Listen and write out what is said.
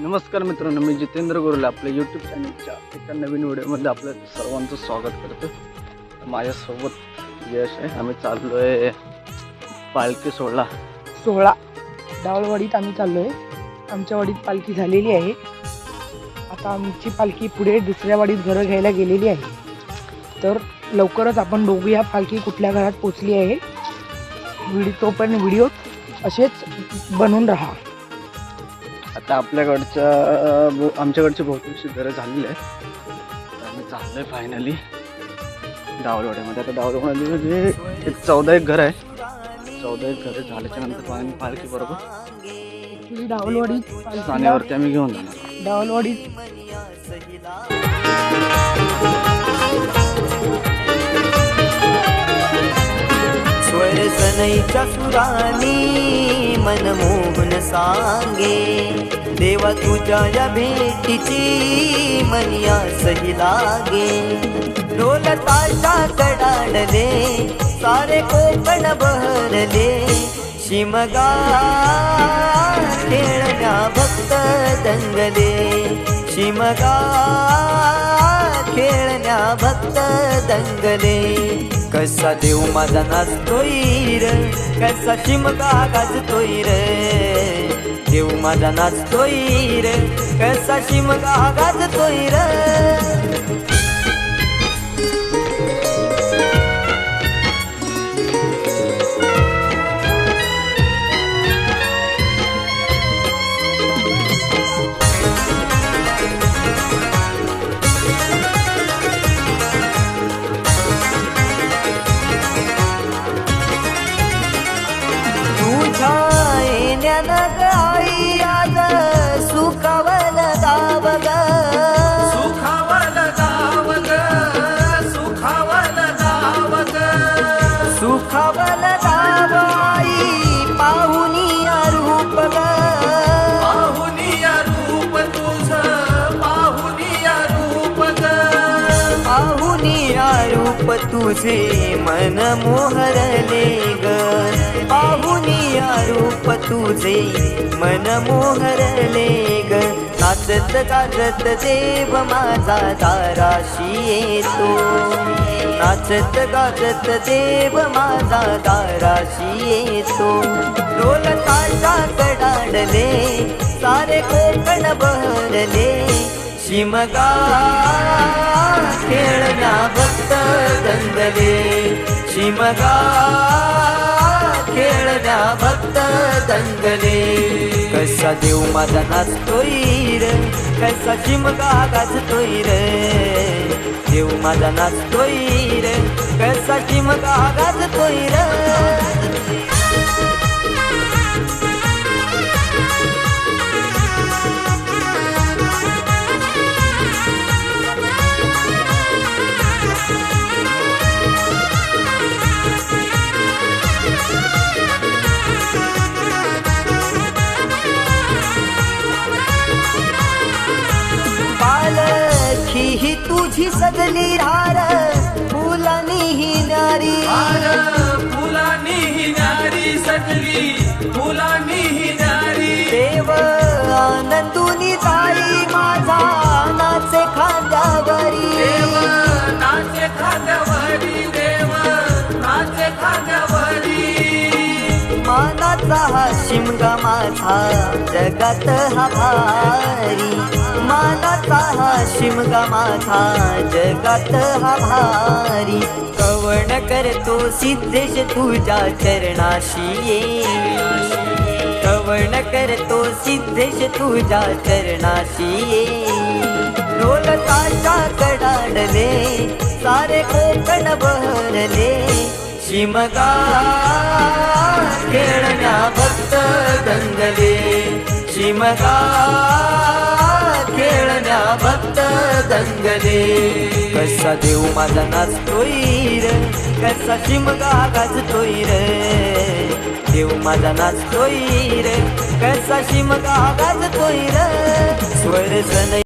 नमस्कार मित्रांनो, मी जितेंद्र गोरले आपल्या यूट्यूब चॅनलच्या एका नवीन व्हिडिओमध्ये आपलं सर्वांचं स्वागत करतो। माझ्यासोबत यश आहे। आम्ही चाललो आहे पालखी सोहळा डावळवाडीत आम्ही चाललो आहे। आमच्या वाडीत पालखी झालेली आहे। आता आमची पालखी पुढे दुसऱ्या वाडीत घरं घ्यायला गेलेली आहे। तर लवकरच आपण बघूया पालखी कुठल्या घरात पोचली आहे। तोपर्यंत व्हिडिओ असेच बनवून राहा। आता आमच्याकडची बहुतेकशी घरं झालेली आहे। आम्ही चाललोय फायनली डावलवाड्यामध्ये। आता डावलवाड्यामध्ये एक 14 घर आहे। 14 घरं झाल्याच्या नंतर आम्ही पालखी बरोबर डावलवाडीत सानेवरती आम्ही घेऊन जाणार। डावलवाडीत स्वर सनईच्या सुरानी मनमोहन सांगे, देवा तुझ्या या भेटीची मनिया सही लागे। ढोलताशा कडाडले सारे कोकण बहरले, शिमगा खेळण्या भक्त दंगले, शिमगा खेळण्या भक्त दंगले। कसा देव माझा नाचतोय र, कसा शिमगा गाजतोय र, देव माझा नाचतोय र, कसा शिमगा गाजतोय र। सुखावल दावग, सुखावल दावग, सुखावल दावग, सुखावल दावाई पाहुनिया रूप ग, पाहुनिया रूप तुझ, पाहुनिया रूप ग, पाहुनिया रूप तुझे मन मोहरले ग, पाहुनिया रूप तुझे मन मोहरले ग। नाचत गाजत देव माझा दाराशी येतो, नाचत गाजत देव माझा दाराशी येतो। ढोलताशा कडाडले सारे कोकण बहरले, शिमगा खेळण्या भक्त दंगले, शिमगा खेळण्या भक्त दंगले। कसा देव माझा नाचतोय र, कसा शिमगा गाजतोय र, देव माझा नाचतोय र, कसा शिमगा गाजतोय र। पालखी ही तुझी सजली रार, फुलानी ही नारी, फुलानी ही नारी सजली, फुलानी ही नारी। देव आनंदुनी जाई माझा नाचे खांद्यावरी, देव नाचे खांद्यावरी, देव नाचे खांद्यावरी। मानाचा हा शिमगा माझा जगात हा भारी, मानाचा हा शिमगा माझा जगात हा भारी। कवण करतो सिद्धेश तुझ्या चरणाशी ये, कवण करतो सिद्धेश तुझ्या चरणाशी ये। ढोलताशा कडाडले सारे कोकण बहरले, शिमगा खेळण्या भक्त दंगले, शिमगा खेळण्या भक्त दंगले। कसा देव माझा नाचतोय र, कसा शिमगा गाजतोय र, देव माझा नाचतोय र, कसा शिमगा गाजतोय र। स्वर सनई